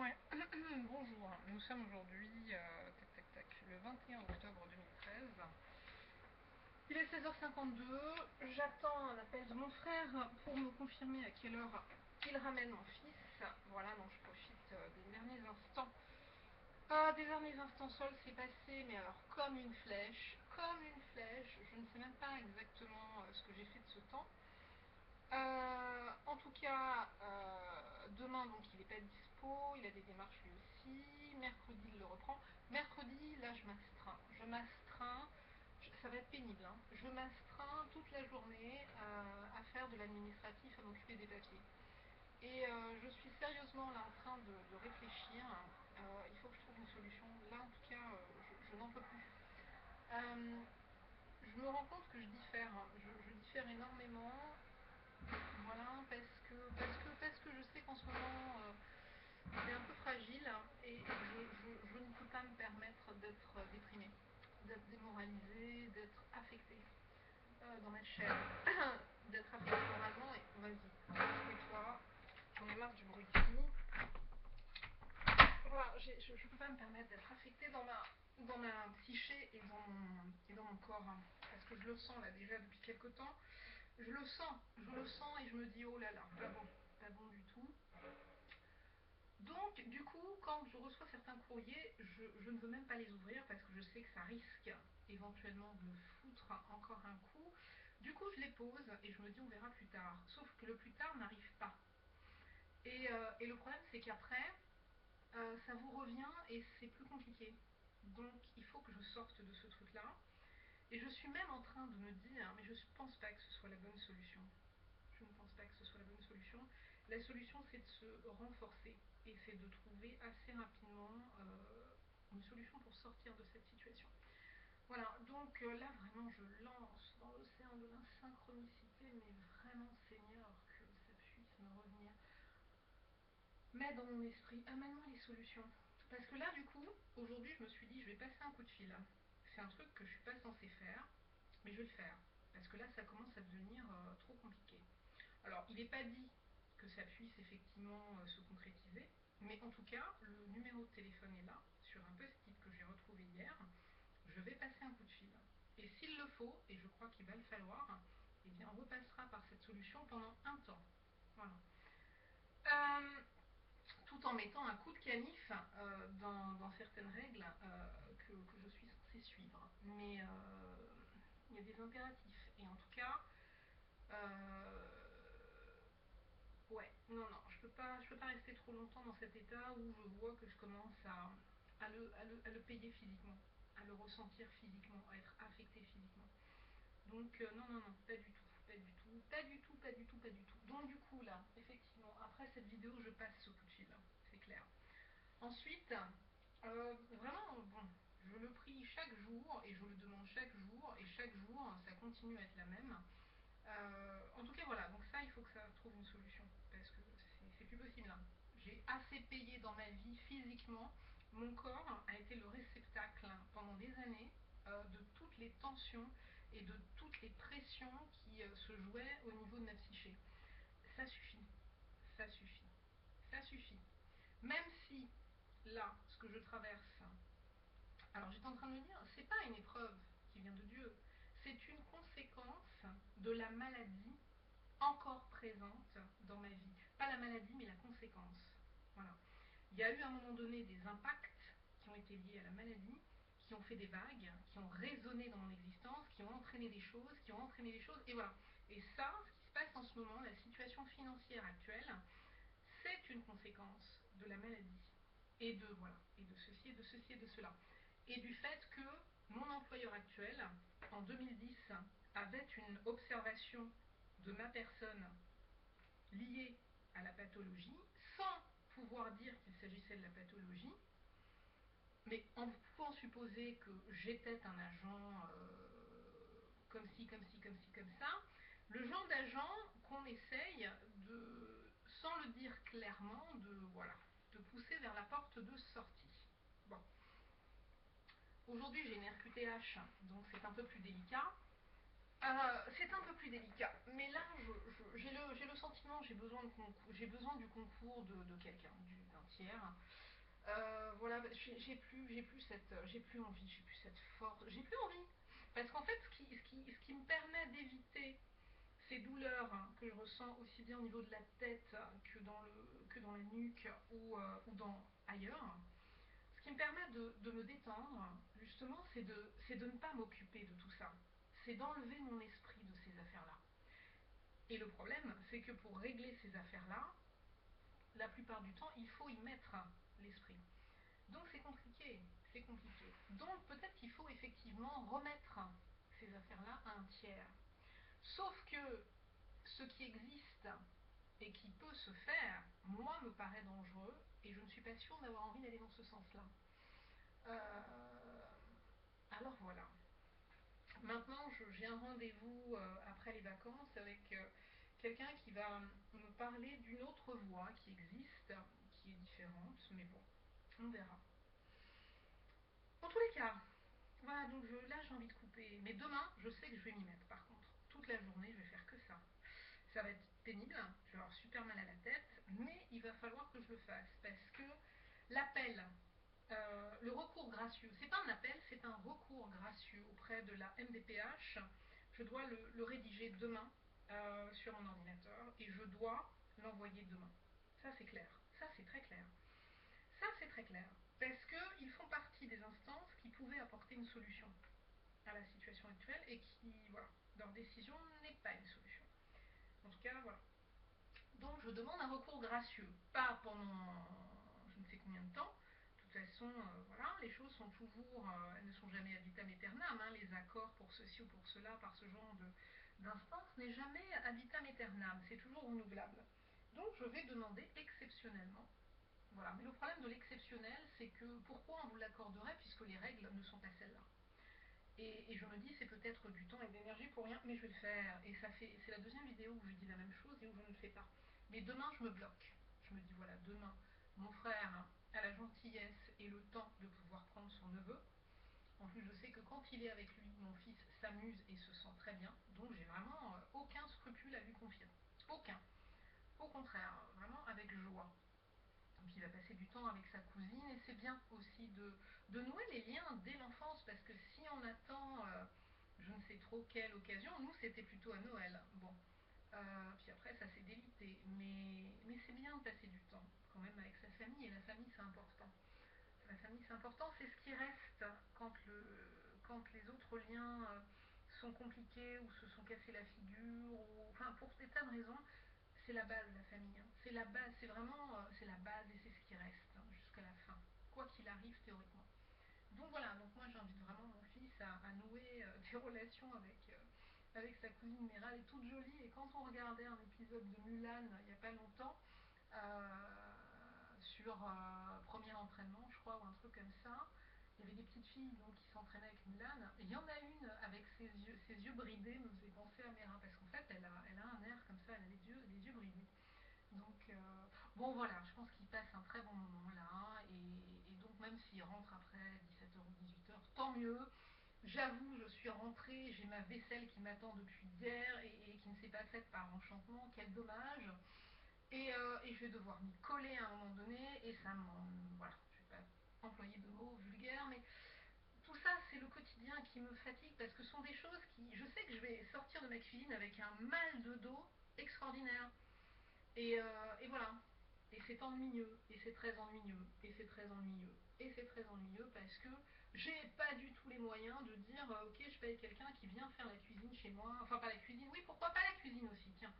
Ouais. Bonjour, nous sommes aujourd'hui le 21 octobre 2013. Il est 16h52, j'attends un appel de mon frère pour me confirmer à quelle heure il ramène mon fils. Voilà, donc je profite des derniers instants. Des derniers instants seuls, c'est passé, mais alors comme une flèche, je ne sais même pas exactement ce que j'ai fait de ce temps. En tout cas, demain, donc il n'est pas dispo, il a des démarches lui aussi. Mercredi, il le reprend. Mercredi, là, je m'astreins. Ça va être pénible, hein. Je m'astreins toute la journée à faire de l'administratif, à m'occuper des papiers. Et je suis sérieusement là en train de réfléchir. Il faut que je trouve une solution. Là, en tout cas, je n'en peux plus. Je me rends compte que je diffère. Je diffère énormément. Voilà, parce que je sais qu'en ce moment c'est un peu fragile et je ne peux pas me permettre d'être déprimée, d'être démoralisée, d'être affectée dans ma chair, d'être affectée moralement. Et vas-y, toi, j'en ai marre du bruit ici. Voilà, je ne peux pas me permettre d'être affectée dans ma psyché et dans mon corps, hein, parce que je le sens là déjà depuis quelque temps. Je le sens et je me dis oh là là, pas bon du tout. Donc du coup, quand je reçois certains courriers, je ne veux même pas les ouvrir parce que je sais que ça risque éventuellement de me foutre encore un coup. Du coup, je les pose et je me dis on verra plus tard. Sauf que le plus tard n'arrive pas. Et le problème, c'est qu'après, ça vous revient et c'est plus compliqué. Donc il faut que je sorte de ce truc-là. Et je suis même en train de me dire, mais je ne pense pas que ce soit la bonne solution. Je ne pense pas que ce soit la bonne solution. La solution, c'est de se renforcer et c'est de trouver assez rapidement une solution pour sortir de cette situation. Voilà, donc là, vraiment, je lance dans l'océan de l'insynchronicité, mais vraiment, Seigneur, que ça puisse me revenir. Mets dans mon esprit, amène-moi les solutions. Parce que là, du coup, aujourd'hui, je me suis dit, je vais passer un coup de fil. C'est un truc que je ne suis pas censée faire, mais je vais le faire. Parce que là, ça commence à devenir trop compliqué. Alors, il n'est pas dit que ça puisse effectivement se concrétiser, mais en tout cas, le numéro de téléphone est là, sur un post-it que j'ai retrouvé hier. Je vais passer un coup de fil. Et s'il le faut, et je crois qu'il va le falloir, eh bien, on repassera par cette solution pendant un temps. Voilà. Tout en mettant un coup de canif dans certaines règles que je suis censée suivre. Mais il y a des impératifs. Et en tout cas, ouais, non, je peux pas rester trop longtemps dans cet état où je vois que je commence à le payer physiquement, à le ressentir physiquement, à être affecté physiquement. Donc non, pas du tout, pas du tout, pas du tout, pas du tout, pas du tout. Donc du coup là, effectivement, après cette vidéo, je passe ce coup de fil, c'est clair. Ensuite, vraiment, bon, je le prie chaque jour et je le demande chaque jour et chaque jour, ça continue à être la même. En tout cas, voilà, donc ça, il faut que ça trouve une solution parce que c'est plus possible. Hein. J'ai assez payé dans ma vie physiquement. Mon corps a été le réceptacle pendant des années de toutes les tensions et de toutes les pressions qui se jouaient au niveau de ma psyché. Ça suffit, ça suffit, ça suffit. Même si là, ce que je traverse, alors j'étais en train de me dire, c'est pas une épreuve qui vient de Dieu, c'est une conséquence de la maladie encore présente dans ma vie. Pas la maladie, mais la conséquence. Voilà. Il y a eu à un moment donné des impacts qui ont été liés à la maladie, qui ont fait des vagues, qui ont résonné dans mon existence, qui ont entraîné des choses, et voilà. Et ça, ce qui se passe en ce moment, la situation financière actuelle, c'est une conséquence de la maladie. Et de ceci, et de ceci, et de cela. Et du fait que mon employeur actuel, en 2010, avait une observation de ma personne liée à la pathologie, sans pouvoir dire qu'il s'agissait de la pathologie, mais en pouvant supposer que j'étais un agent comme ci, comme ça, le genre d'agent qu'on essaye de, sans le dire clairement, de pousser vers la porte de sortie. Bon. Aujourd'hui, j'ai une RQTH, donc c'est un peu plus délicat. Mais là, j'ai le sentiment, j'ai besoin du concours de quelqu'un, d'un tiers. Voilà, j'ai plus envie, j'ai plus cette force, j'ai plus envie. Parce qu'en fait, ce qui me permet d'éviter ces douleurs que je ressens aussi bien au niveau de la tête que dans la nuque ou ailleurs, ce qui me permet de me détendre, justement, c'est de ne pas m'occuper de tout ça. C'est d'enlever mon esprit de ces affaires-là. Et le problème, c'est que pour régler ces affaires-là, la plupart du temps, il faut y mettre l'esprit. Donc c'est compliqué, c'est compliqué. Donc peut-être qu'il faut effectivement remettre ces affaires-là à un tiers. Sauf que ce qui existe et qui peut se faire, moi, me paraît dangereux et je ne suis pas sûre d'avoir envie d'aller dans ce sens-là. Alors voilà. Maintenant, j'ai un rendez-vous après les vacances avec quelqu'un qui va me parler d'une autre voie qui existe, qui est différente, mais bon, on verra. En tous les cas, voilà, donc là j'ai envie de couper. Mais demain, je sais que je vais m'y mettre par contre. Toute la journée, je vais faire que ça. Ça va être pénible, je vais avoir super mal à la tête, mais il va falloir que je le fasse parce que l'appel, le recours gracieux, c'est pas un appel, c'est un recours gracieux auprès de la MDPH. Je dois le rédiger demain sur mon ordinateur et je dois l'envoyer demain. Ça c'est clair, ça c'est très clair. Ça c'est très clair parce qu'ils font partie des instances qui pouvaient apporter une solution à la situation actuelle et qui, voilà, leur décision n'est pas une solution. En tout cas, voilà. Donc je demande un recours gracieux, pas pendant je ne sais combien de temps. De toute façon, voilà, les choses sont toujours, elles ne sont jamais ad vitam aeternam, hein, les accords pour ceci ou pour cela, par ce genre d'instance n'est jamais ad vitam aeternam, c'est toujours renouvelable. Donc je vais demander exceptionnellement. Voilà, mais le problème de l'exceptionnel, c'est que pourquoi on vous l'accorderait puisque les règles ne sont pas celles-là. Et je me dis, c'est peut-être du temps et de l'énergie pour rien, mais je vais le faire. Et c'est la deuxième vidéo où je dis la même chose et où je ne le fais pas. Mais demain, je me bloque. Je me dis, voilà, demain, mon frère a la gentillesse et le temps de pouvoir prendre son neveu. En plus, je sais que quand il est avec lui, mon fils s'amuse et se sent très bien. Donc, j'ai vraiment aucun scrupule à lui confier. Aucun. Au contraire, vraiment avec joie. Donc il va passer du temps avec sa cousine et c'est bien aussi de nouer les liens dès l'enfance parce que si on attend je ne sais trop quelle occasion, nous c'était plutôt à Noël. Bon, puis après ça s'est délité, mais c'est bien de passer du temps quand même avec sa famille et la famille c'est important. La famille c'est important, c'est ce qui reste quand les autres liens sont compliqués ou se sont cassés la figure, ou, enfin pour des tas de raisons, c'est la base, la famille. Hein. C'est la base, c'est vraiment c'est la base et c'est ce qui reste hein, jusqu'à la fin, quoi qu'il arrive théoriquement. Donc voilà, donc moi j'invite vraiment mon fils à nouer des relations avec sa cousine Mira, elle est toute jolie et quand on regardait un épisode de Mulan il n'y a pas longtemps, sur premier entraînement je crois ou un truc comme ça, il y avait des petites filles donc, qui s'entraînaient avec Mulan et il y en a une avec ses yeux bridés me faisait penser à Mira parce qu'en fait elle a un air comme ça, elle a les yeux bridés. Donc, bon voilà, je pense qu'il passe un très bon moment là, et donc même s'il rentre après 17h ou 18h, tant mieux. J'avoue, je suis rentrée, j'ai ma vaisselle qui m'attend depuis hier et qui ne s'est pas faite par enchantement, quel dommage. Et je vais devoir m'y coller à un moment donné, et ça m'en... Voilà, je vais pas employer de mots vulgaires, mais tout ça, c'est le quotidien qui me fatigue parce que ce sont des choses qui... Je sais que je vais sortir de ma cuisine avec un mal de dos extraordinaire. Et voilà. Et c'est ennuyeux, et c'est très ennuyeux, et c'est très ennuyeux, et c'est très ennuyeux parce que j'ai pas du tout les moyens de dire ok, je paye quelqu'un qui vient faire la cuisine chez moi, enfin pas la cuisine, oui pourquoi pas la cuisine aussi, tiens,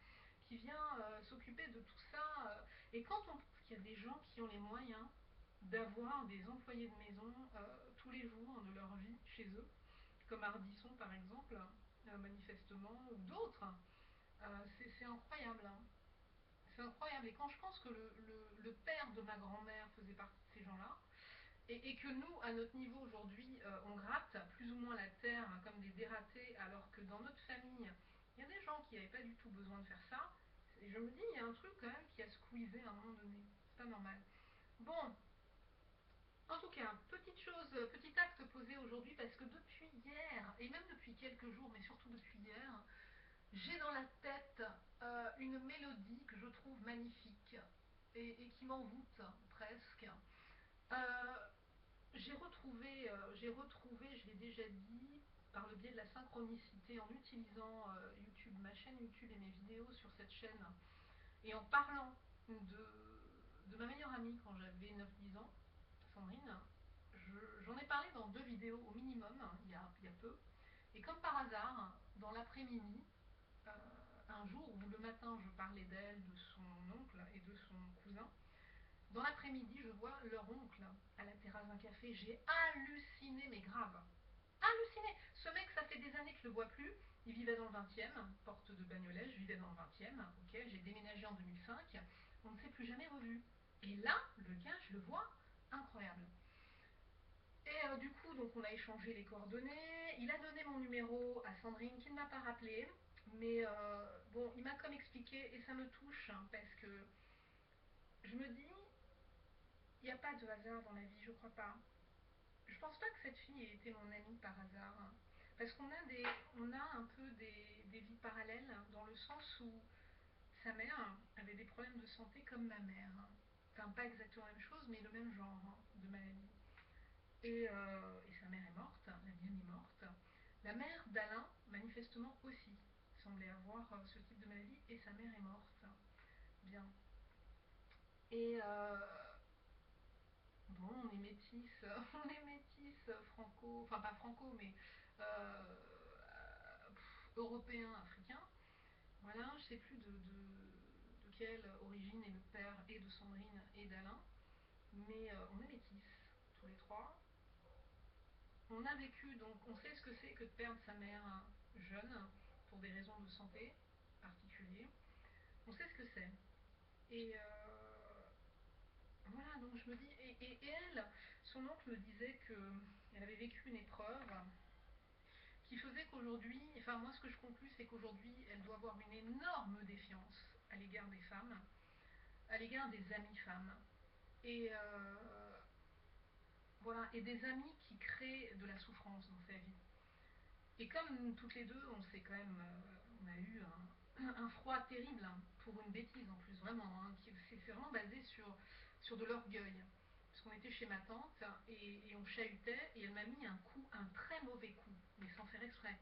qui vient s'occuper de tout ça. Et quand on trouve qu'il y a des gens qui ont les moyens d'avoir des employés de maison tous les jours de leur vie chez eux, comme Ardisson par exemple, manifestement, ou d'autres, c'est incroyable. Hein. C'est incroyable. Et quand je pense que le père de ma grand-mère faisait partie de ces gens-là, et que nous, à notre niveau aujourd'hui, on gratte plus ou moins la terre hein, comme des dératés, alors que dans notre famille, il y a des gens qui n'avaient pas du tout besoin de faire ça. Et je me dis, il y a un truc quand même qui a squeezé à un moment donné. C'est pas normal. Bon, en tout cas, petite chose, petit acte posé aujourd'hui, parce que depuis hier, et même depuis quelques jours, mais surtout depuis hier, j'ai dans la tête une mélodie que je trouve magnifique et qui m'envoûte presque. retrouvé, je l'ai déjà dit, par le biais de la synchronicité, en utilisant YouTube, ma chaîne YouTube et mes vidéos sur cette chaîne, et en parlant de ma meilleure amie quand j'avais 9-10 ans, Sandrine, j'en ai parlé dans 2 vidéos au minimum, il y a peu, et comme par hasard, dans l'après-midi, euh, un jour où le matin je parlais d'elle, de son oncle et de son cousin, dans l'après-midi je vois leur oncle à la terrasse d'un café, j'ai halluciné, mais grave, halluciné. Ce mec, ça fait des années que je le vois plus, il vivait dans le 20e, porte de Bagnolet, je vivais dans le 20e, ok, j'ai déménagé en 2005, on ne s'est plus jamais revu. Et là, le gars, je le vois, incroyable. Et du coup, donc on a échangé les coordonnées. Il a donné mon numéro à Sandrine qui ne m'a pas rappelé. Mais bon, il m'a comme expliqué et ça me touche hein, parce que je me dis, il n'y a pas de hasard dans la vie, je crois pas. Je pense pas que cette fille ait été mon amie par hasard. Hein, parce on a un peu des vies parallèles dans le sens où sa mère avait des problèmes de santé comme ma mère. Enfin, pas exactement la même chose, mais le même genre hein, de maladie. Et sa mère est morte, la mienne est morte. La mère d'Alain, manifestement aussi, semblait avoir ce type de maladie et sa mère est morte. Bien. Et bon, on est métis, on est métis franco, enfin pas franco, mais européen, africain. Voilà, je sais plus de quelle origine est le père et de Sandrine et d'Alain, mais on est métis, tous les trois. On a vécu, donc on sait ce que c'est que de perdre sa mère jeune pour des raisons de santé particulières. On sait ce que c'est. Et voilà, donc je me dis, et elle, son oncle me disait qu'elle avait vécu une épreuve qui faisait qu'aujourd'hui, enfin moi ce que je conclus c'est qu'aujourd'hui elle doit avoir une énorme défiance à l'égard des femmes, à l'égard des amies femmes. Et voilà, et des amis qui créent de la souffrance dans sa vie. Et comme toutes les deux, on s'est quand même, on a eu un froid terrible hein, pour une bêtise en plus, vraiment. Hein, c'est vraiment basé sur de l'orgueil. Parce qu'on était chez ma tante et on chahutait et elle m'a mis un coup, un très mauvais coup, mais sans faire exprès.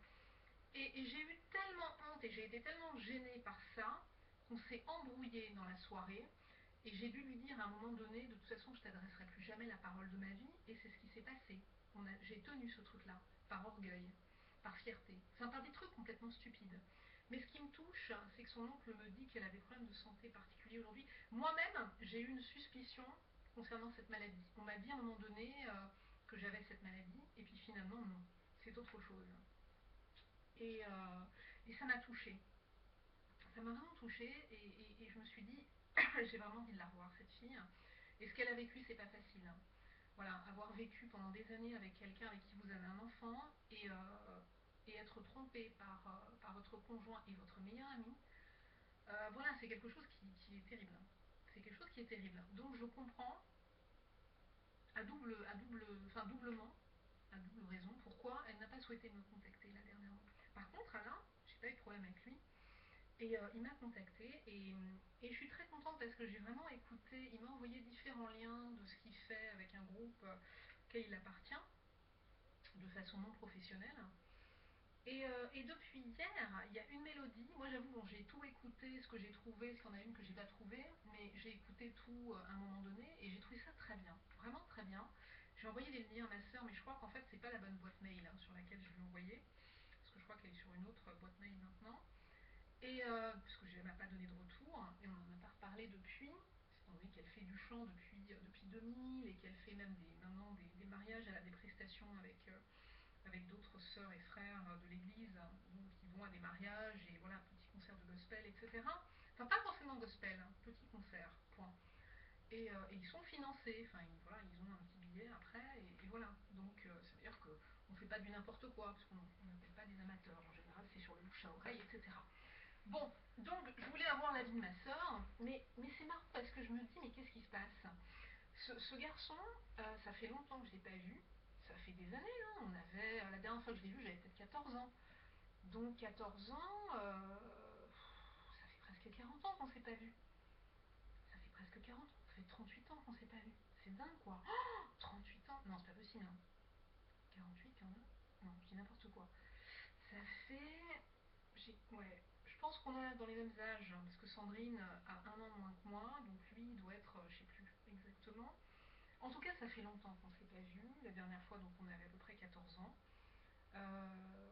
Et j'ai eu tellement honte et j'ai été tellement gênée par ça qu'on s'est embrouillé dans la soirée. Et j'ai dû lui dire à un moment donné, de toute façon, je t'adresserai plus jamais la parole de ma vie. Et c'est ce qui s'est passé. J'ai tenu ce truc-là, par orgueil, par fierté. Enfin, par des trucs complètement stupides. Mais ce qui me touche, c'est que son oncle me dit qu'elle a des problèmes de santé particuliers aujourd'hui. Moi-même, j'ai eu une suspicion concernant cette maladie. On m'a dit à un moment donné que j'avais cette maladie, et puis finalement, non. C'est autre chose. Et ça m'a touchée. Ça m'a vraiment touchée, et je me suis dit, j'ai vraiment envie de la revoir, cette fille. Et ce qu'elle a vécu, c'est pas facile. Voilà, avoir vécu pendant des années avec quelqu'un avec qui vous avez un enfant et être trompé par votre conjoint et votre meilleur ami, voilà, c'est quelque chose qui est terrible. C'est quelque chose qui est terrible. Donc je comprends doublement, à double raison, pourquoi elle n'a pas souhaité me contacter la dernièrement. Par contre, Alain, j'ai pas eu de problème avec lui. Et il m'a contacté et je suis très contente parce que j'ai vraiment écouté, il m'a envoyé différents liens de ce qu'il fait avec un groupe auquel il appartient de façon non professionnelle. Et depuis hier, il y a une mélodie, moi j'avoue, bon, j'ai tout écouté, ce que j'ai trouvé, ce qu'il y en a une que j'ai pas trouvé, mais j'ai écouté tout à un moment donné et j'ai trouvé ça très bien, vraiment très bien. J'ai envoyé des liens à ma soeur, mais je crois qu'en fait c'est pas la bonne boîte mail hein, sur laquelle je l'ai envoyé, parce que je crois qu'elle est sur une autre boîte mail maintenant. Et parce que je ne m'a pas donné de retour, et on n'en a pas reparlé depuis, étant donné qu'elle fait du chant depuis 2000 et qu'elle fait même maintenant des mariages, elle a des prestations avec d'autres sœurs et frères de l'église qui vont à des mariages et voilà, petits concerts de gospel, etc. Enfin, pas forcément gospel, hein, petits concerts, point. Et ils sont financés, enfin voilà, ils ont un petit billet après, et voilà. Donc ça veut dire qu'on ne fait pas du n'importe quoi, parce qu'on n'appelle pas des amateurs, en général c'est sur le bouche à oreille, etc. Bon, donc je voulais avoir l'avis de ma soeur, mais c'est marrant parce que je me dis, mais qu'est-ce qui se passe? Ce garçon, ça fait longtemps que je ne l'ai pas vu, ça fait des années, hein, la dernière fois que je l'ai vu, j'avais peut-être 14 ans. Donc 14 ans, ça fait presque 40 ans qu'on ne s'est pas vu. Ça fait presque 40 ans, ça fait 38 ans qu'on ne s'est pas vu. C'est dingue quoi. Oh, 38 ans? Non, c'est pas possible. Hein. 48 quand même. Non, je dis n'importe quoi. Ça fait... Ouais, je pense qu'on est dans les mêmes âges, hein, parce que Sandrine a un an moins que moi, donc lui il doit être, je sais plus exactement. En tout cas, ça fait longtemps qu'on ne s'est pas vu. La dernière fois, donc on avait à peu près 14 ans.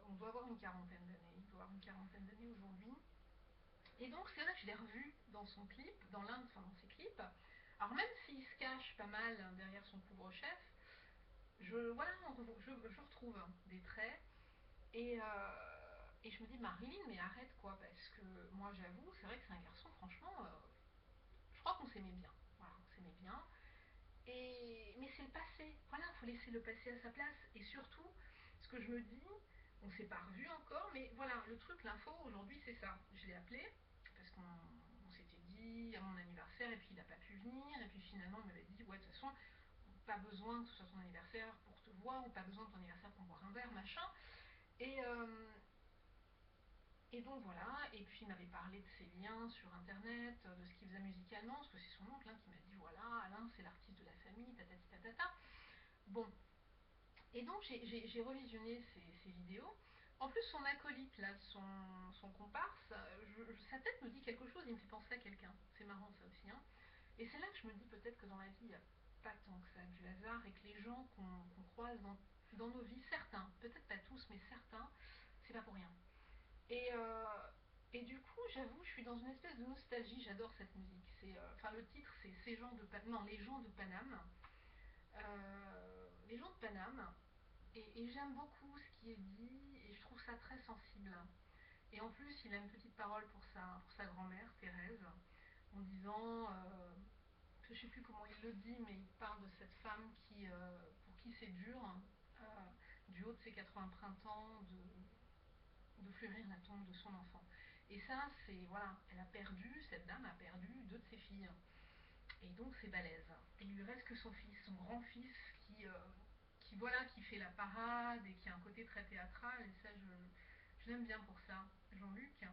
On doit avoir une quarantaine d'années. Il doit avoir une quarantaine d'années aujourd'hui. Et donc c'est vrai que je l'ai revu dans son clip, dans ses clips. Alors même s'il se cache pas mal derrière son couvre-chef, voilà, je retrouve des traits. Et je me dis, Marilyn, mais arrête quoi, parce que moi j'avoue, c'est vrai que c'est un garçon, franchement, je crois qu'on s'aimait bien. Voilà, on s'aimait bien. Mais c'est le passé, voilà, il faut laisser le passé à sa place. Et surtout, ce que je me dis, on s'est pas revu encore, mais voilà, le truc, l'info aujourd'hui, c'est ça. Je l'ai appelé, parce qu'on s'était dit à mon anniversaire, et puis il n'a pas pu venir, et puis finalement il m'avait dit, ouais, de toute façon, pas besoin que ce soit ton anniversaire pour te voir, ou pas besoin de ton anniversaire pour boire un verre, machin. Et, euh, et donc voilà, et puis il m'avait parlé de ses liens sur internet, de ce qu'il faisait musicalement, parce que c'est son oncle qui m'a dit voilà, Alain c'est l'artiste de la famille, tatati tatata. Bon, et donc j'ai revisionné ces vidéos. En plus son acolyte, là, son comparse, sa tête me dit quelque chose, il me fait penser à quelqu'un. C'est marrant ça aussi. Hein. Et c'est là que je me dis peut-être que dans la vie, il n'y a pas tant que ça du hasard et que les gens qu'on croise dans nos vies, certains, peut-être pas tous, mais certains, c'est pas pour rien. Et, euh, et du coup, j'avoue, je suis dans une espèce de nostalgie. J'adore cette musique. Enfin, le titre, c'est Ces gens de Paname. Non, Les gens de Paname. Les gens de Paname. Et j'aime beaucoup ce qui est dit. Et je trouve ça très sensible. Et en plus, il a une petite parole pour sa grand-mère, Thérèse, en disant. Je ne sais plus comment il le dit, mais il parle de cette femme pour qui c'est dur, du haut de ses 80 printemps, de fleurir la tombe de son enfant. Et ça, c'est, voilà, cette dame a perdu deux de ses filles. Et donc c'est balèze. Et il lui reste que son fils, son grand-fils, qui fait la parade et qui a un côté très théâtral. Et ça, je l'aime bien pour ça, Jean-Luc.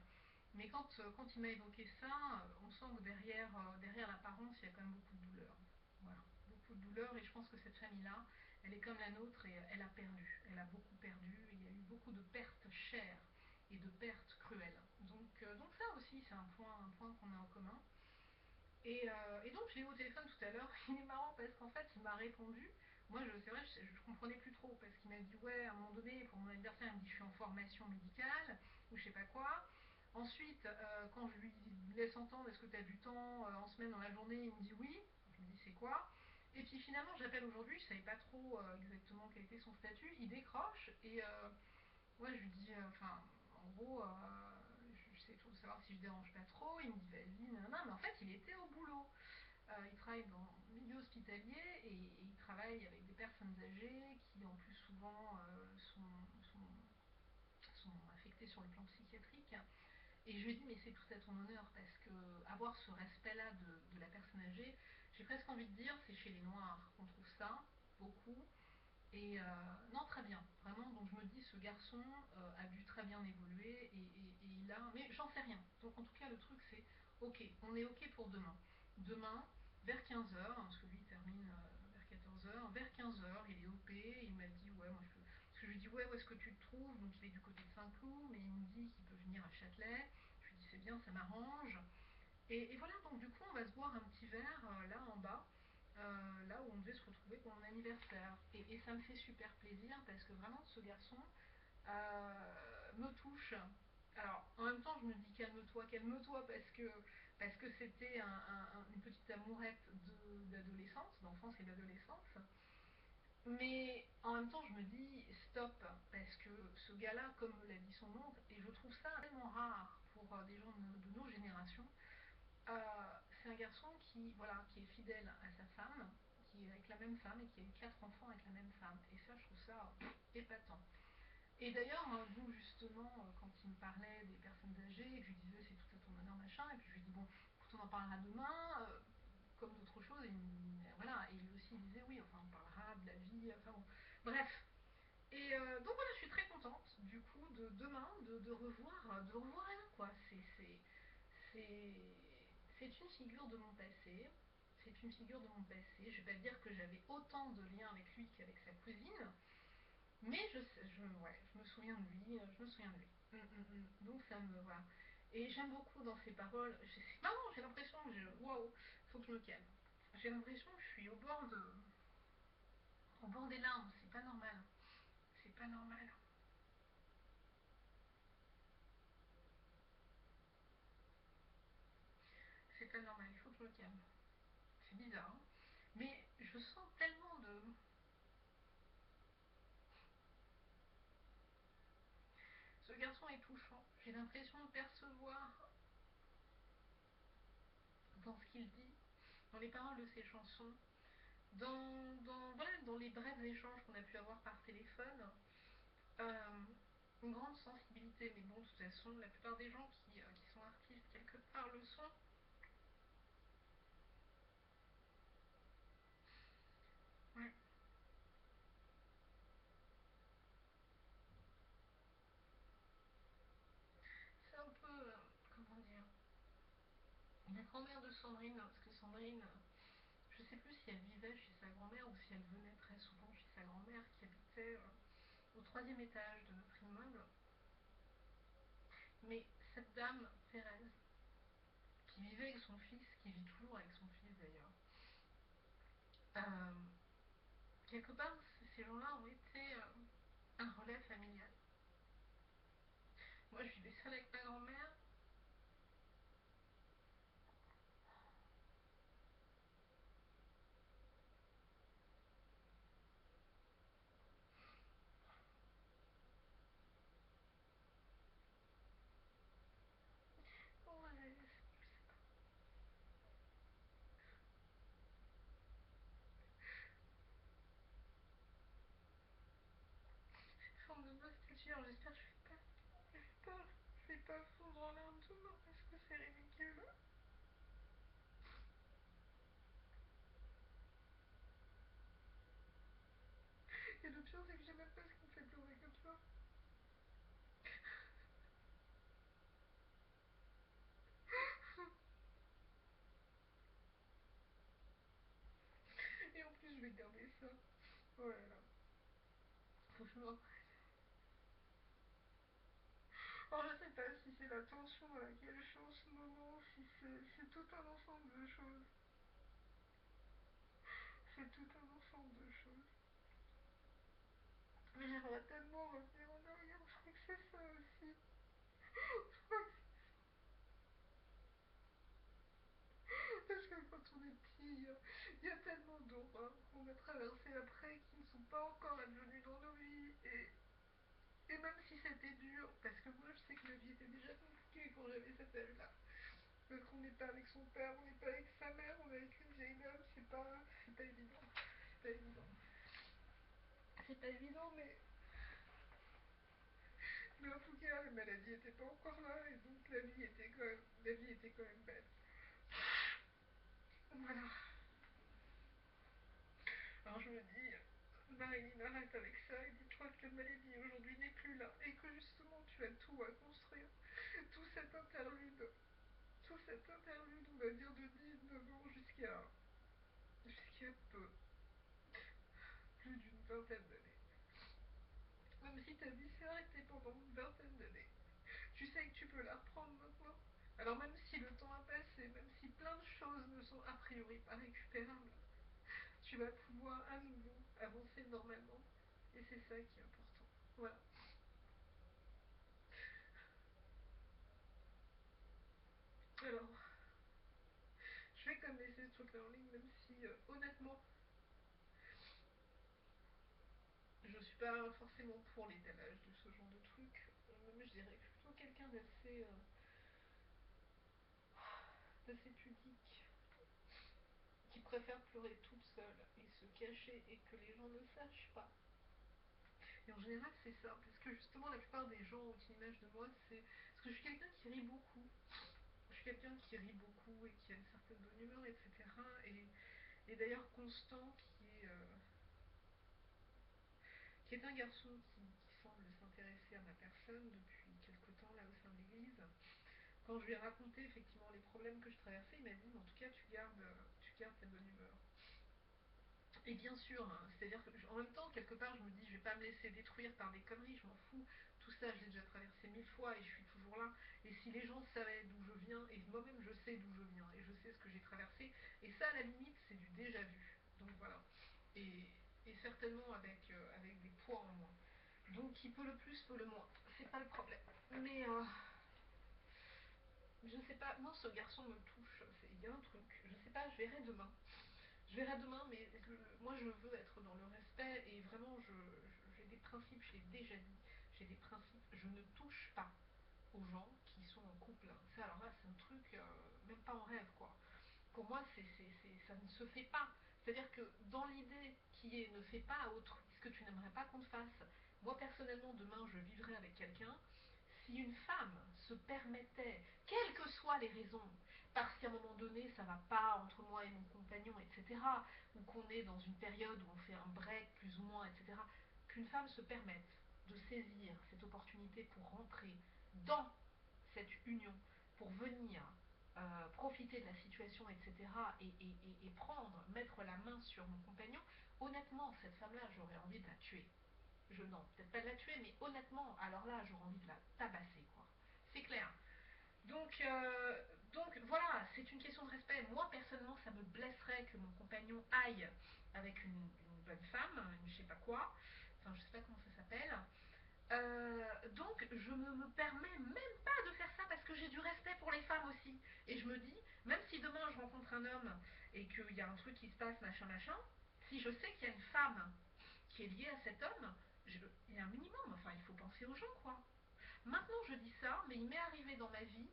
Mais quand il m'a évoqué ça, on sent que derrière l'apparence, il y a quand même beaucoup de douleur. Voilà, beaucoup de douleur. Et je pense que cette famille-là, elle est comme la nôtre et elle a perdu. Elle a beaucoup perdu. Et il y a eu beaucoup de pertes chères et de pertes cruelles. Donc ça aussi, c'est un point qu'on a en commun. Et donc je l'ai eu au téléphone tout à l'heure. Il est marrant parce qu'en fait, il m'a répondu. Moi, c'est vrai, je comprenais plus trop parce qu'il m'a dit ouais, à un moment donné, pour mon anniversaire, il me dit je suis en formation médicale ou je sais pas quoi. Ensuite, quand je lui laisse entendre est-ce que tu as du temps en semaine dans la journée, il me dit oui. Je me dis c'est quoi. Et puis finalement, j'appelle aujourd'hui, je savais pas trop exactement quel était son statut. Il décroche et ouais, je lui dis, enfin, en gros, je sais trop savoir si je dérange pas trop. Il me dit, vas-y, non, mais en fait, il était au boulot. Il travaille dans le milieu hospitalier et il travaille avec des personnes âgées qui, en plus, souvent sont affectées sur le plan psychiatrique. Et je lui ai dit, mais c'est tout à ton honneur, parce que avoir ce respect-là de la personne âgée, j'ai presque envie de dire, c'est chez les Noirs qu'on trouve ça, beaucoup. Non, très bien, vraiment. Donc je me dis, ce garçon a dû très bien évoluer et il a. Mais j'en sais rien. Donc en tout cas, le truc, c'est ok, on est ok pour demain. Demain, vers 15 h, parce que lui il termine vers 14 h, vers 15 h, il est OP. Il m'a dit, ouais, moi je peux. Parce que je lui dis, ouais, où est-ce que tu te trouves? Donc il est du côté de Saint-Cloud, mais il me dit qu'il peut venir à Châtelet. Je lui dis, c'est bien, ça m'arrange. Et voilà, donc du coup, on va se boire un petit verre là en bas, là où on devait se retrouver pour mon anniversaire. Et ça me fait super plaisir parce que vraiment, ce garçon me touche. Alors, en même temps, je me dis calme-toi, parce que c'était une petite amourette d'adolescence, d'enfance et d'adolescence. Mais en même temps, je me dis stop, parce que ce gars-là, comme me l'a dit son oncle, et je trouve ça tellement rare pour des gens de nos générations, c'est un garçon qui est fidèle à sa femme, qui est avec la même femme et qui a eu 4 enfants avec la même femme. Et ça, je trouve ça épatant. Et d'ailleurs, d'où justement, quand il me parlait des personnes âgées, et que je lui disais c'est tout à ton honneur, machin, et puis je lui dis bon, écoute, on en parlera demain, comme d'autres choses, voilà, et lui aussi il disait oui, enfin on parlera de la vie, enfin bon, bref. Donc voilà, je suis très contente du coup de demain de revoir Alain quoi. C'est, c'est une figure de mon passé. C'est une figure de mon passé. Je vais pas dire que j'avais autant de liens avec lui qu'avec sa cousine, Mais ouais, je me souviens de lui, je me souviens de lui. Donc ça me va. Et j'aime beaucoup dans ses paroles. C'est marrant, j'ai l'impression que waouh, faut que je me calme. J'ai l'impression que je suis au bord des larmes. C'est pas normal. C'est pas normal. C'est pas normal. Il faut que je me calme. C'est bizarre, hein. Mais je sens tellement de. Ce garçon est touchant. J'ai l'impression de percevoir dans ce qu'il dit, dans les paroles de ses chansons, voilà, dans les brefs échanges qu'on a pu avoir par téléphone, euh, une grande sensibilité. Mais bon, de toute façon, la plupart des gens qui sont artistes quelque part le sont. Ouais. C'est un peu, comment dire, la grand-mère de Sandrine, parce que Sandrine, je sais plus si elle vivait chez sa grand-mère ou si elle venait très souvent chez sa grand-mère qui habitait au troisième étage de notre immeuble. Mais cette dame, Thérèse, qui vivait avec son fils, qui vit toujours avec son fils d'ailleurs, euh, quelque part, ces gens-là ont été un relais familial. Moi, je vivais seule avec ma grand-mère. Ouais, forme de nostalgie. Alors, j'espère que je vais pas fondre en larmes demain parce que c'est ridicule. Et le pire, c'est que je sais même pas ce qui me fait pleurer comme ça. Et en plus, je vais garder ça. Oh là là. Faut que je me. Alors, je sais pas si c'est la tension à laquelle je suis en ce moment, si c'est tout un ensemble de choses. C'est tout un ensemble de choses. Mais j'aimerais tellement revenir en arrière. Je crois que c'est ça aussi. Je crois que parce que quand on est petit, il y a tellement d'horreurs qu'on a traversées après qui ne sont pas encore advenues dans nos vies. Et même si c'était dur, parce que moi je sais que ma vie était déjà compliquée quand j'avais cet âge-là. Parce qu'on n'est pas avec son père, on n'est pas avec sa mère, on est avec une vieille dame, c'est pas évident. C'est pas évident. C'est pas évident, mais en tout cas, la maladie était pas encore là, et donc la vie était quand même belle. Voilà. Alors je me dis, Marilyn, arrête avec ça et dis-toi que la maladie aujourd'hui n'est plus là et que justement tu as tout à construire. Tout cet interlude, tout cet interlude, on va dire de 19 ans jusqu'à peu, plus d'une vingtaine d'années. Même si ta vie s'est arrêtée pendant une vingtaine d'années, tu sais que tu peux la reprendre maintenant. Alors même si le temps a passé, même si plein de choses ne sont a priori pas récupérables, tu vas pouvoir à nouveau avancer normalement. Et c'est ça qui est important. Voilà. Alors, je vais quand même laisser ce truc-là en ligne, même si honnêtement, je suis pas forcément pour l'étalage de ce genre de truc. Même je dirais que je suis plutôt quelqu'un d'assez pudique, qui préfère pleurer toute seule et se cacher et que les gens ne sachent pas. Et en général, c'est ça, parce que justement, la plupart des gens ont une image de moi, c'est. Parce que je suis quelqu'un qui rit beaucoup. Je suis quelqu'un qui rit beaucoup et qui a une certaine bonne humeur, etc. Et d'ailleurs, Constant, qui est un garçon qui semble s'intéresser à ma personne depuis quelque temps là au sein de l'église. Quand je lui ai raconté effectivement les problèmes que je traversais, il m'a dit mais en tout cas tu gardes ta bonne humeur. Et bien sûr, hein, c'est-à-dire qu'en même temps, quelque part, je me dis, je vais pas me laisser détruire par des conneries, je m'en fous. Tout ça, je l'ai déjà traversé 1000 fois et je suis toujours là. Et si les gens savaient d'où je viens, et moi-même je sais d'où je viens, et je sais ce que j'ai traversé, et ça, à la limite, c'est du déjà vu. Donc voilà. Et, et certainement avec des poids en moins. Donc qui peut le plus, peut le moins. C'est pas le problème. Mais je sais pas, non, ce garçon me touche. Il y a un truc. Je sais pas, je verrai demain. Je verrai demain, mais moi je veux être dans le respect et vraiment j'ai des principes, je l'ai déjà dit, j'ai des principes, je ne touche pas aux gens qui sont en couple. Ça alors là c'est un truc, même pas en rêve quoi. Pour moi ça ne se fait pas. C'est-à-dire que dans l'idée qui est ne fais pas à autre ce que tu n'aimerais pas qu'on te fasse, moi personnellement demain je vivrai avec quelqu'un, si une femme se permettait, quelles que soient les raisons, parce qu'à un moment donné ça va pas entre moi et mon compagnon, etc., ou qu'on est dans une période où on fait un break plus ou moins, etc., qu'une femme se permette de saisir cette opportunité pour rentrer dans cette union, pour venir profiter de la situation, etc., et prendre, mettre la main sur mon compagnon, honnêtement, cette femme-là, j'aurais envie de la tuer. Non, peut-être pas de la tuer, mais honnêtement, alors là, j'aurais envie de la tabasser, quoi. C'est clair. Donc, euh, donc voilà, c'est une question de respect. Moi, personnellement, ça me blesserait que mon compagnon aille avec une bonne femme, une je sais pas quoi, enfin, je sais pas comment ça s'appelle. Donc, je ne me permets même pas de faire ça parce que j'ai du respect pour les femmes aussi. Et je me dis, même si demain je rencontre un homme et qu'il y a un truc qui se passe, machin, machin, si je sais qu'il y a une femme qui est liée à cet homme, il y a un minimum, enfin, il faut penser aux gens, quoi. Maintenant, je dis ça, mais il m'est arrivé dans ma vie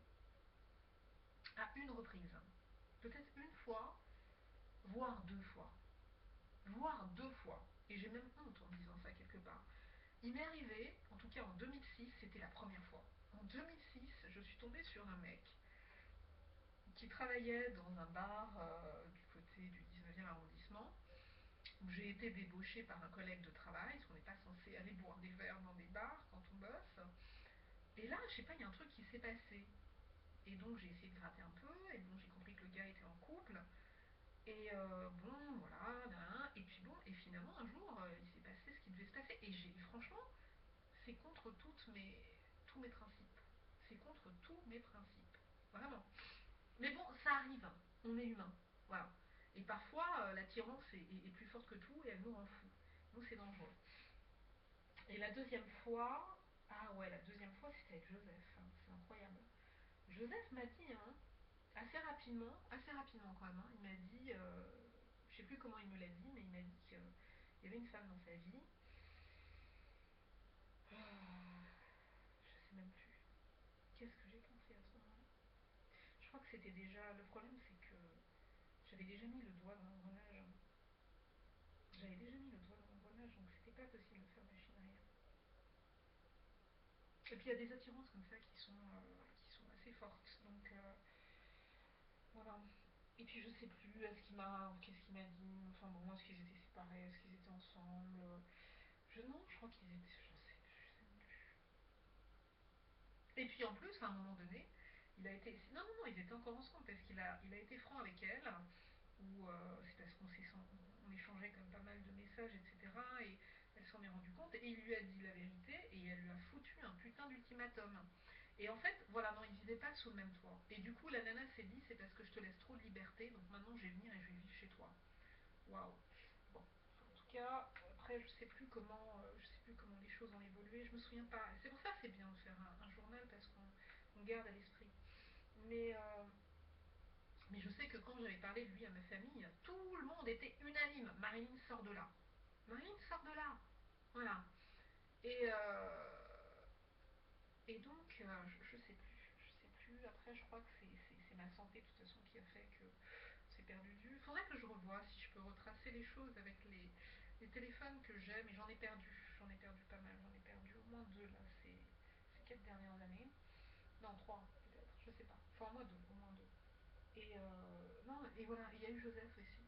à une reprise. Peut-être une fois, voire deux fois. Voire deux fois. Et j'ai même honte en disant ça quelque part. Il m'est arrivé, en tout cas en 2006, c'était la première fois. En 2006, je suis tombée sur un mec qui travaillait dans un bar du côté du 19e arrondissement, où j'ai été débauchée par un collègue de travail, parce qu'on n'est pas censé aller boire des verres dans des bars quand on bosse. Et là, je sais pas, il y a un truc qui s'est passé. Et donc j'ai essayé de gratter un peu, et bon, j'ai compris que le gars était en couple. Et bon, voilà, et puis bon, et finalement un jour, il s'est passé ce qui devait se passer. Et j'ai, franchement, c'est contre tous mes principes. C'est contre tous mes principes. Vraiment. Mais bon, ça arrive. On est humain. Voilà. Et parfois, l'attirance est plus forte que tout et elle nous rend fous. Donc c'est dangereux. Et la deuxième fois, ah ouais, la deuxième fois c'était avec Joseph. Hein. C'est incroyable. Joseph m'a dit, hein, assez rapidement quand même, hein, il m'a dit, je sais plus comment il me l'a dit, mais il m'a dit qu'il y avait une femme dans sa vie. Oh, je sais même plus. Qu'est-ce que j'ai pensé à ce moment-là? Je crois que c'était déjà. Le problème, c'est que j'avais déjà mis le doigt dans l'engrenage. J'avais déjà mis le doigt dans l'engrenage, donc c'était pas possible de faire machine arrière. Et puis il y a des attirances comme ça qui sont assez fortes. Donc voilà. Et puis je sais plus, qu'est-ce qu'il m'a dit. Enfin bon, est-ce qu'ils étaient séparés, est-ce qu'ils étaient ensemble. Non, je crois qu'ils étaient. J'en sais plus, je sais même plus. Et puis en plus, à un moment donné, il a été. Non, non, non, ils étaient encore ensemble parce qu'il a été franc avec elle. Ou c'est parce on échangeait comme pas mal de messages, etc. Et elle s'en est rendue compte et il lui a dit la vérité et elle lui a foutu un putain d'ultimatum. Et en fait, voilà, non, ils vivaient pas sous le même toit. Et du coup, la nana s'est dit, c'est parce que je te laisse trop de liberté, donc maintenant je vais venir et je vais vivre chez toi. Waouh. Bon, en tout cas, après, je sais plus comment les choses ont évolué. Je me souviens pas. C'est pour ça que c'est bien de faire un journal parce qu'on garde à l'esprit. Mais mais je sais que quand j'avais parlé de lui à ma famille, tout le monde était unanime. Marilyn sort de là. Marilyn sort de là. Voilà. Et, et donc, je sais plus. Je sais plus. Après, je crois que c'est ma santé, de toute façon, qui a fait que c'est perdu de vue. Il faudrait que je revoie si je peux retracer les choses avec les téléphones que j'ai, mais j'en ai perdu. J'en ai perdu pas mal. J'en ai perdu au moins deux, là, ces 4 dernières années. Non, trois, peut-être. Je sais pas. Enfin, au moins deux. Au moins deux. Et non, et voilà, il y a eu Joseph aussi.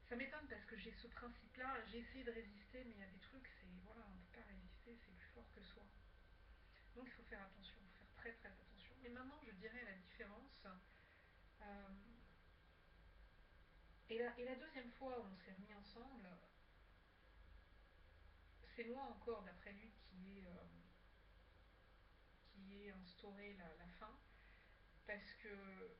Ça m'étonne parce que j'ai ce principe-là, j'ai essayé de résister, mais il y a des trucs, voilà, on ne peut pas résister, c'est plus fort que soi. Donc il faut faire attention, il faut faire très très attention. Mais maintenant, je dirais la différence. euh, Et la deuxième fois où on s'est remis ensemble, c'est moi encore, d'après lui, qui ai instauré la fin, parce que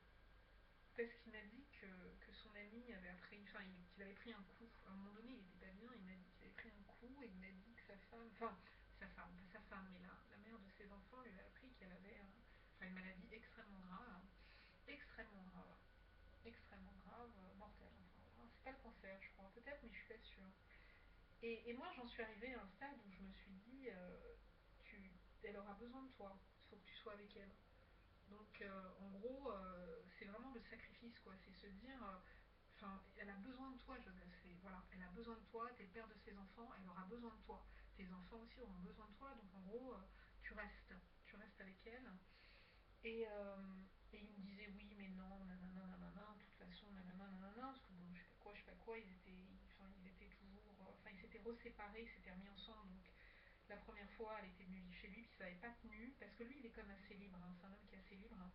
parce qu'il m'a dit que son ami avait appris, enfin qu'il avait pris un coup. À un moment donné, il était pas bien, il m'a dit qu'il avait pris un coup et il m'a dit que sa femme, mais la mère de ses enfants lui avait appris qu'elle avait une maladie extrêmement grave, extrêmement grave, extrêmement grave, mortelle. Enfin, voilà. C'est pas le cancer, je crois, peut-être, mais je suis pas sûre. Et moi, j'en suis arrivée à un stade où je me suis dit, elle aura besoin de toi, il faut que tu sois avec elle. Donc, en gros, c'est vraiment le sacrifice, quoi. C'est se dire, elle a besoin de toi, Joseph. Voilà, elle a besoin de toi. T'es le père de ses enfants, elle aura besoin de toi. Tes enfants aussi auront besoin de toi. Donc, en gros, tu restes avec elle. Et, euh, et il me disait oui, mais non, nanana, nanana, de toute façon, nanana, nanana, parce que bon, je sais pas quoi, ils étaient toujours, ils s'étaient reséparés, ils s'étaient remis ensemble. Donc, la première fois, elle était venue vivre chez lui, puis ça n'avait pas tenu, parce que lui, il est comme assez libre, hein, c'est un homme qui est assez libre, hein,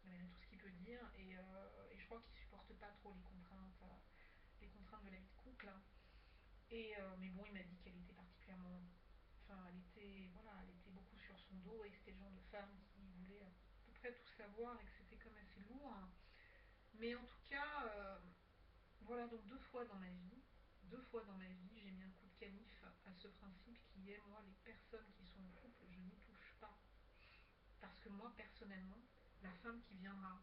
malgré tout ce qu'il peut dire, et je crois qu'il supporte pas trop les contraintes de la vie de couple, hein. Mais bon, il m'a dit qu'elle était particulièrement, voilà, elle était beaucoup sur son dos, et que c'était le genre de femme qui voulait à peu près tout savoir, et que c'était comme assez lourd, hein. Mais en tout cas, voilà, donc deux fois dans ma vie, j'ai mis un coup de canif à ce principe qui est, moi, les personnes qui sont en couple, je n'y touche pas. Parce que moi, personnellement, la femme qui viendra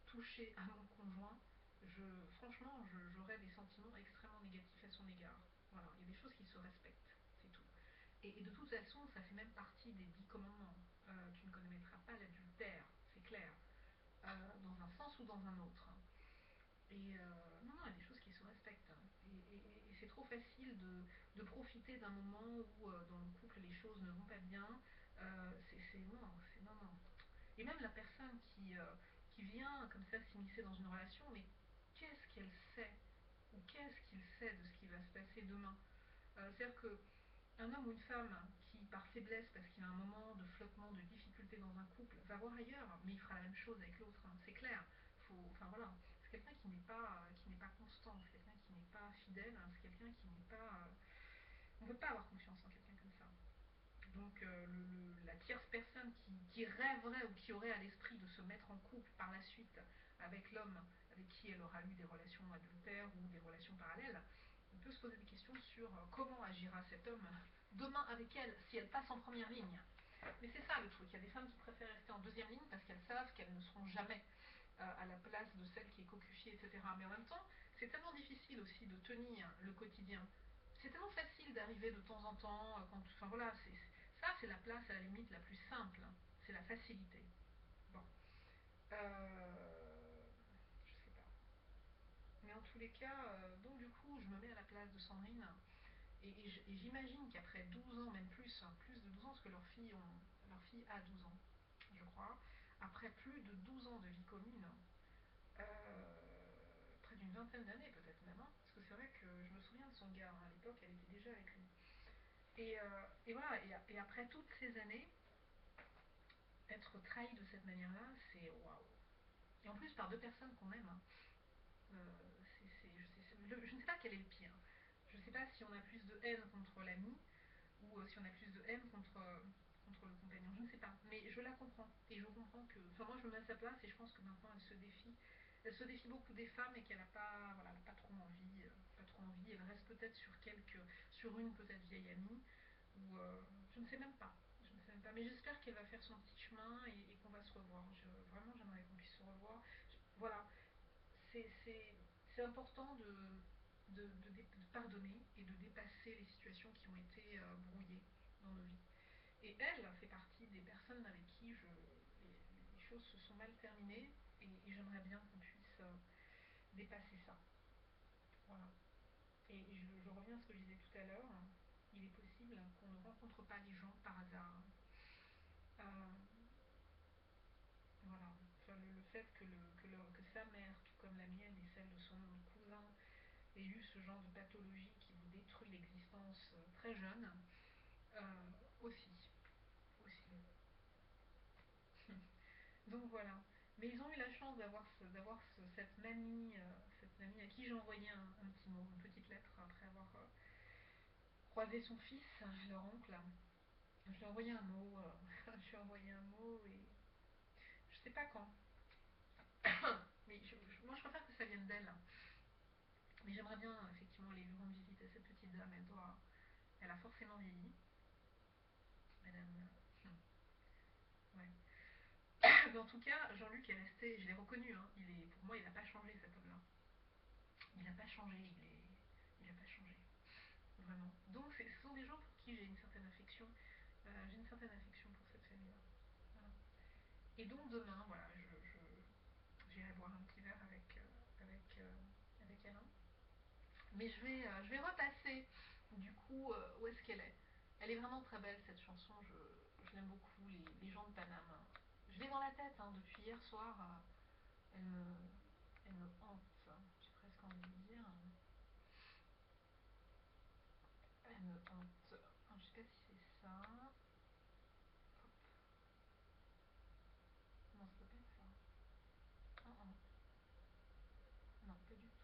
toucher à mon conjoint, je, franchement, j'aurais des sentiments extrêmement négatifs à son égard. Voilà, il y a des choses qui se respectent, c'est tout. Et de toute façon, ça fait même partie des 10 commandements. Tu ne commettras pas l'adultère, c'est clair, dans un sens ou dans un autre. Non, non, il y a des choses qui se respectent, hein. Et c'est trop facile de profiter d'un moment où dans le couple les choses ne vont pas bien. Non, non, non. Et même la personne qui vient comme ça s'immiscer dans une relation, mais qu'est-ce qu'elle sait ou qu'est-ce qu'il sait de ce qui va se passer demain? C'est-à-dire que un homme ou une femme qui, par faiblesse, parce qu'il a un moment de flottement, de difficulté dans un couple, va voir ailleurs, mais il fera la même chose avec l'autre, hein, c'est clair. Voilà, c'est quelqu'un qui n'est pas constant, c'est quelqu'un qui n'est pas fidèle, hein, c'est quelqu'un qui n'est pas. On ne peut pas avoir confiance en quelqu'un comme ça. Donc la tierce personne qui rêverait ou qui aurait à l'esprit de se mettre en couple par la suite avec l'homme avec qui elle aura eu des relations adultères ou des relations parallèles, on peut se poser des questions sur comment agira cet homme demain avec elle si elle passe en première ligne. Mais c'est ça le truc, il y a des femmes qui préfèrent rester en deuxième ligne parce qu'elles savent qu'elles ne seront jamais à la place de celle qui est cocufiée, etc. Mais en même temps, c'est tellement difficile aussi de tenir le quotidien. C'est tellement facile d'arriver de temps en temps, voilà, ça c'est la place à la limite la plus simple, hein. C'est la facilité. Bon, je sais pas. Mais en tous les cas, donc du coup, je me mets à la place de Sandrine et j'imagine qu'après 12 ans, même plus, hein, plus de 12 ans, parce que leur fille a 12 ans, je crois, après plus de 12 ans de vie commune, euh, près d'une vingtaine d'années peut-être même, hein, parce que c'est vrai que je me souviens de son gars, hein, à l'époque elle était déjà avec lui. Et voilà, et après toutes ces années, être trahi de cette manière-là, c'est waouh. Et en plus par deux personnes qu'on aime, hein. Je ne sais pas quel est le pire. Je ne sais pas si on a plus de haine contre l'ami ou si on a plus de haine contre le compagnon. Je ne sais pas. Mais je la comprends. Et je comprends que. Enfin, moi, je me mets à sa place et je pense que maintenant, elle se défie. Elle se défie beaucoup des femmes et qu'elle n'a pas, voilà, elle a pas trop envie. Pas trop envie. Elle reste peut-être sur une peut-être vieille amie. Ou je ne sais même pas. Je ne sais même pas. Mais j'espère qu'elle va faire son petit chemin et qu'on va se revoir. Vraiment, j'aimerais qu'on puisse se revoir. Voilà, c'est important de pardonner et de dépasser les situations qui ont été brouillées dans nos vies. Et elle fait partie des personnes avec qui les choses se sont mal terminées et j'aimerais bien qu'on puisse dépasser ça. Voilà. Et je reviens à ce que je disais tout à l'heure. Il est possible qu'on ne rencontre pas les gens par hasard. Euh, voilà. Enfin, le fait que sa mère, tout comme la mienne et celle de son cousin, ait eu ce genre de pathologie qui vous détruit l'existence très jeune, euh, aussi. Aussi. Donc voilà. Mais ils ont eu la chance d'avoir cette mamie, l'ami à qui j'ai envoyé un petit mot, une petite lettre après avoir croisé son fils, leur oncle. Je lui ai envoyé un mot, je lui ai envoyé un mot et je sais pas quand. Mais moi je préfère que ça vienne d'elle. Mais j'aimerais bien effectivement aller lui rendre visite à cette petite dame. Elle a forcément vieilli. Madame. Ouais. Mais en tout cas, Jean-Luc est resté, je l'ai reconnu. Hein, pour moi, il n'a pas changé cet homme-là. Il n'a pas changé. Il n'a pas changé. Vraiment. Donc, ce sont des gens pour qui j'ai une certaine affection. J'ai une certaine affection pour cette famille-là. Voilà. Et donc demain, voilà, j'irai boire un petit verre avec Alain. Mais je vais repasser du coup où est-ce qu'elle est. Elle est vraiment très belle cette chanson, je l'aime beaucoup, les gens de Paname. Je l'ai dans la tête hein, depuis hier soir, elle, me, elle me hante, j'ai presque envie de dire. Elle me hante. Alors, je sais pas si c'est ça. Hop. Non, ça peut pas être ça. Oh, oh. Non, pas du tout.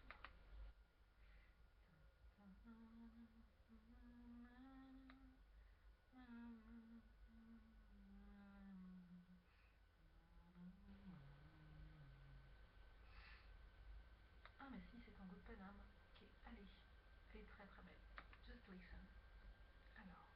Ah mais si, c'est Tango de Paname. Ok, allez. Elle est très très belle. Just listen. Alors.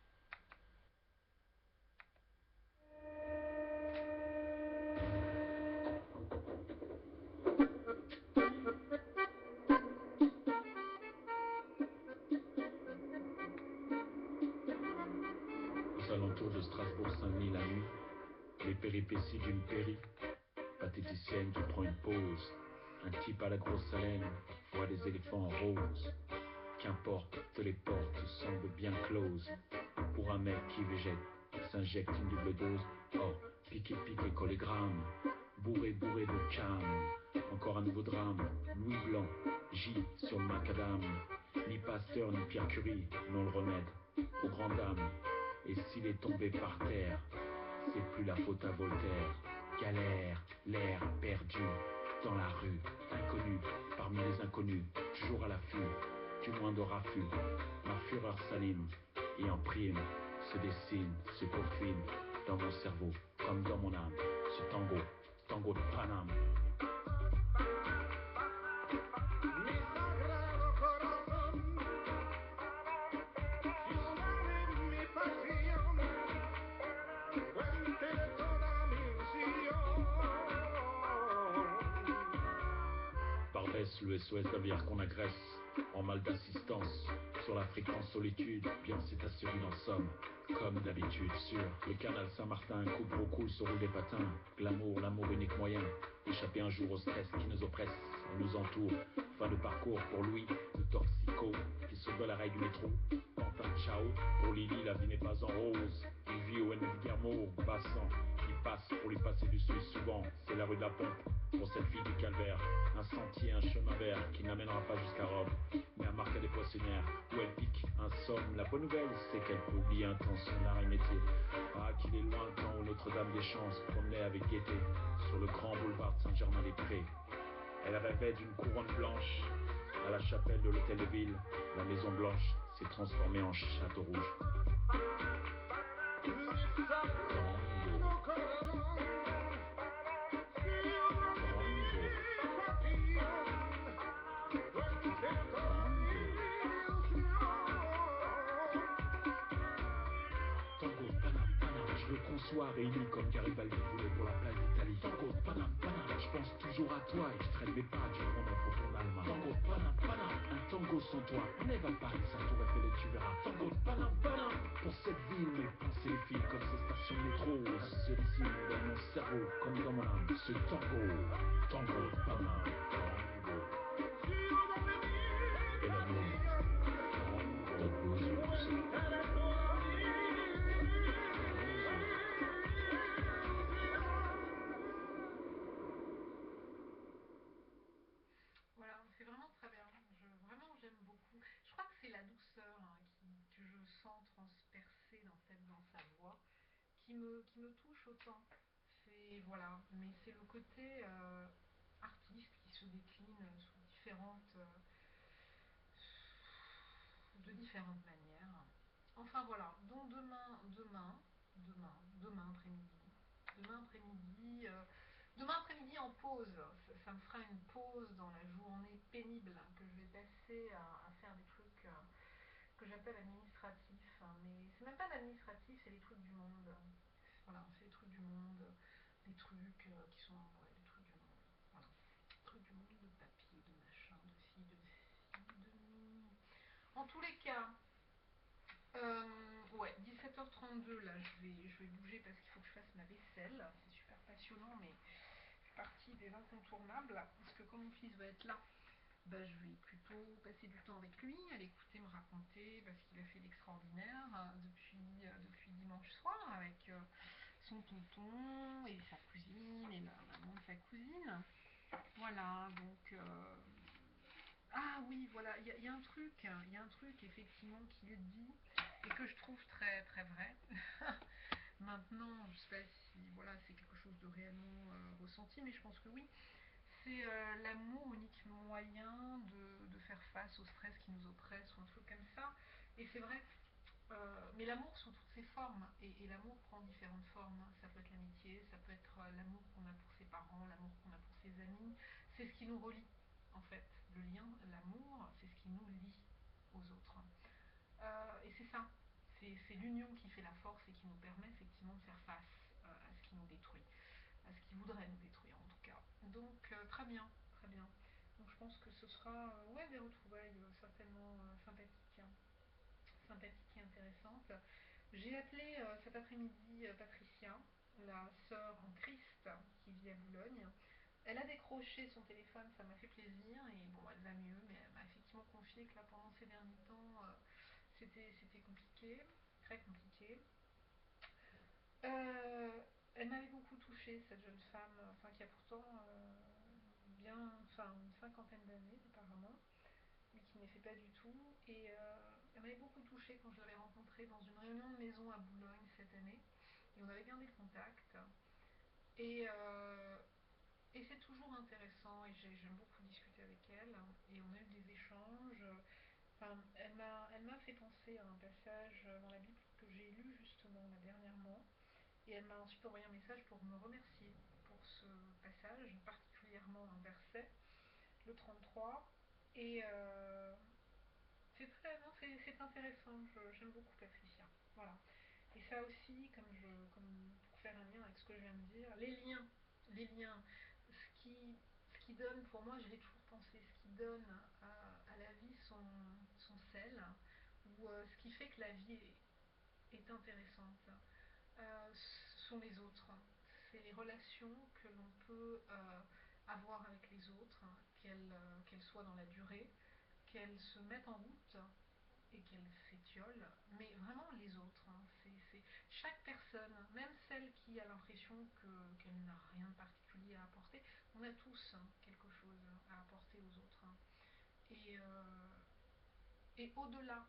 Aux alentours de Strasbourg-Saint-Denis la nuit, les péripéties d'une péri, pathéticienne qui prend une pause. Un type à la grosse haleine voit des éléphants en rose. Qu'importe, les portes semblent bien closes. Pour un mec qui végète, s'injecte une double dose. Or, piqué, collégramme, bourré de cam. Encore un nouveau drame, Louis Blanc, J sur le macadam. Ni Pasteur, ni Pierre Curie n'ont le remède aux grandes dames. Et s'il est tombé par terre, c'est plus la faute à Voltaire. Galère, l'air perdu, dans la rue, inconnu, parmi les inconnus, toujours à l'affût, du moindre raffut. Ma fureur s'anime, et en prime, se dessine, se peaufine, dans mon cerveau, comme dans mon âme, ce tango de Paname. Barbès, le SOS d'Avière qu'on agresse, en mal d'assistance, sur la fréquence solitude, bien c'est assez rude en somme, comme d'habitude, sur le canal Saint-Martin, coupe gros cool se roule des patins, glamour, l'amour unique moyen, échapper un jour au stress qui nous oppresse et nous entoure, fin de parcours pour Louis, le toxico, qui saute de la rail du métro, Pantin ciao, pour Lily la vie n'est pas en rose, il vit au N de Guillermo, passant, qui passe pour lui passer du Suisse souvent, c'est la rue de la Pompe, pour cette fille du calvaire, un sentier, un chemin vert qui n'amènera pas jusqu'à Rome, mais à Marca des Poissonnières, où elle pique un somme. La bonne nouvelle, c'est qu'elle peut oublier un temps son art et métier. Ah, qu'il est loin le temps où Notre-Dame des Champs se promenait avec gaieté sur le grand boulevard de Saint-Germain-des-Prés. Elle rêvait d'une couronne blanche à la chapelle de l'hôtel de ville. La Maison Blanche s'est transformée en château rouge. Qu'on soit réunis comme Garibaldi voulait pour la place d'Italie. Tango, Paname, je pense toujours à toi et je traîne mes pas du Rhône pour ton Allemagne. Tango, Paname, un tango sans toi, on n'est pas Paris, ça t'aurait fait les tu verras. Tango, Paname, pour cette ville, mes pensées les filent comme ces stations de métro. Se dessine dans mon cerveau comme dans mon âme. Ce tango, Paname, tango. Et l'amour, donne besoin. Voilà, c'est vraiment très bien. Vraiment, j'aime beaucoup. Je crois que c'est la douceur hein, que je sens transpercer dans sa voix qui me touche autant. Voilà, mais c'est le côté artiste qui se décline sous différentes manières. Enfin voilà, donc demain après-midi en pause, ça me fera une pause dans la journée pénible que je vais passer à faire des trucs que j'appelle administratifs, hein, mais c'est même pas l'administratif, c'est les trucs du monde. Voilà, c'est les trucs du monde, des trucs qui sont, ouais, les trucs du monde. Voilà, trucs du monde, de papier, de machin, de ci, de mi. En tous les cas, ouais, 17h32, là, je vais bouger parce qu'il faut que je fasse ma vaisselle. C'est super passionnant, mais je suis partie des incontournables, parce que quand mon fils va être là, bah, je vais plutôt passer du temps avec lui, à l'écouter me raconter parce qu'il a fait l'extraordinaire depuis dimanche soir avec son tonton et sa cousine et la maman de sa cousine. Voilà, donc... ah oui, voilà, il y a un truc, hein, il y a un truc effectivement qui est dit et que je trouve très très vrai. Maintenant, je sais pas si voilà, c'est quelque chose de réellement ressenti, mais je pense que oui. C'est l'amour unique moyen de faire face au stress qui nous oppresse ou un truc comme ça. Et c'est vrai, mais l'amour sous toutes ses formes, et l'amour prend différentes formes. Ça peut être l'amitié, ça peut être l'amour qu'on a pour ses parents, l'amour qu'on a pour ses amis. C'est ce qui nous relie, en fait. Le lien, l'amour, c'est ce qui nous lie aux autres. Et c'est ça, c'est l'union qui fait la force et qui nous permet effectivement de faire face à ce qui nous détruit, à ce qui voudrait nous détruire en tout cas. Donc très bien, très bien. Donc je pense que ce sera ouais, des retrouvailles certainement sympathiques, hein, sympathiques et intéressantes. J'ai appelé cet après-midi Patricia, la sœur en Christ qui vit à Boulogne. Elle a décroché son téléphone, ça m'a fait plaisir, et bon, elle va mieux, mais elle m'a effectivement confié que là, pendant ces derniers temps, c'était compliqué, très compliqué. Euh, Elle m'avait beaucoup touchée, cette jeune femme, enfin, qui a pourtant bien, enfin, une cinquantaine d'années apparemment, mais qui ne les fait pas du tout. Et elle m'avait beaucoup touchée quand je l'avais rencontrée dans une réunion de maison à Boulogne cette année, et on avait gardé le contact. Et, euh, et c'est toujours intéressant, et j'aime beaucoup discuter avec elle, et on a eu des échanges. Enfin, elle m'a fait penser à un passage dans la Bible que j'ai lu justement là, dernièrement, et elle m'a ensuite envoyé un message pour me remercier pour ce passage, particulièrement un verset, le 33. Et c'est très, non, c'est intéressant, j'aime beaucoup Patricia. Voilà. Et ça aussi, comme pour faire un lien avec ce que je viens de dire, les liens, ce qui donne, pour moi, je l'ai toujours pensé, ce qui donne à la vie son sel, ou ce qui fait que la vie est intéressante, sont les autres. C'est les relations que l'on peut avoir avec les autres, qu'elles soient dans la durée, qu'elles se mettent en route et qu'elles s'étiolent, mais vraiment les autres. Hein. C'est chaque personne, même celle qui a l'impression qu'elle n'a rien de particulier à apporter, on a tous quelque chose à apporter aux autres. Hein. Et, au-delà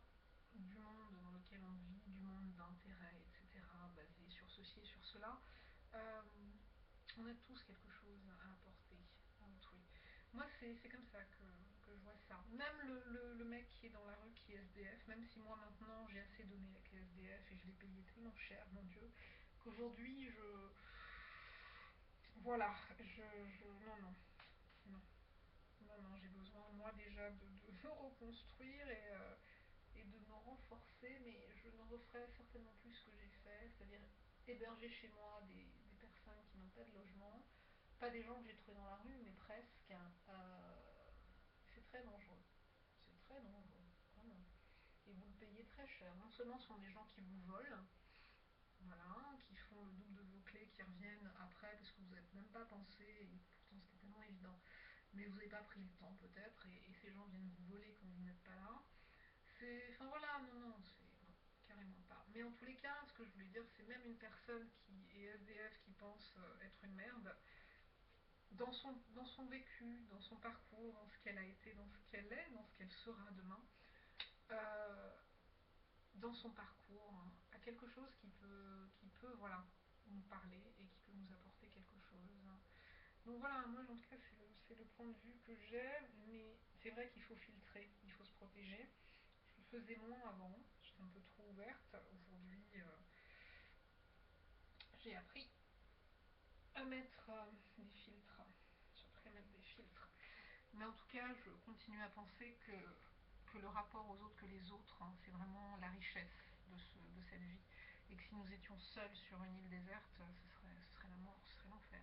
du monde dans lequel on vit, du monde d'intérêt, etc., basé sur ceci et sur cela, euh, on a tous quelque chose à apporter à autrui. Moi, c'est comme ça que je vois ça. Même le mec qui est dans la rue, qui est SDF, même si moi maintenant j'ai assez donné avec les SDF et je l'ai payé tellement cher, mon Dieu, qu'aujourd'hui voilà, non, non, non, non, non, j'ai besoin, moi déjà, de me reconstruire et de me renforcer, mais je ne referai certainement plus ce que j'ai fait, c'est-à-dire héberger chez moi des personnes qui n'ont pas de logement, pas des gens que j'ai trouvés dans la rue, mais presque. C'est très dangereux. C'est très dangereux, vraiment. Et vous le payez très cher. Non seulement ce sont des gens qui vous volent, voilà, qui font le double de vos clés, qui reviennent après parce que vous n'avez même pas pensé, et pourtant c'était tellement évident, mais vous n'avez pas pris le temps peut-être, et ces gens viennent vous voler quand vous n'êtes pas là. Enfin voilà, non, non, c'est non, carrément pas. Mais en tous les cas, ce que je voulais dire, c'est même une personne qui est SDF, qui pense être une merde, dans son vécu, dans son parcours, dans ce qu'elle a été, dans ce qu'elle est, dans ce qu'elle sera demain, euh, dans son parcours, hein, a quelque chose qui peut voilà, nous parler et qui peut nous apporter quelque chose. Donc voilà, moi en tout cas c'est le point de vue que j'ai, mais c'est vrai qu'il faut filtrer, il faut se protéger. Je le faisais moins avant, j'étais un peu trop ouverte. Aujourd'hui, j'ai appris à mettre des filtres. J'ai appris à mettre des filtres. Mais en tout cas, je continue à penser que le rapport aux autres, que les autres, hein, c'est vraiment la richesse de cette vie. Et que si nous étions seuls sur une île déserte, ce serait la mort, ce serait l'enfer.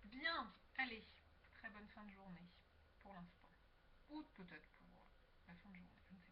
Bien, allez, très bonne fin de journée, pour l'instant. Ou peut-être pour la fin de journée, je ne sais pas.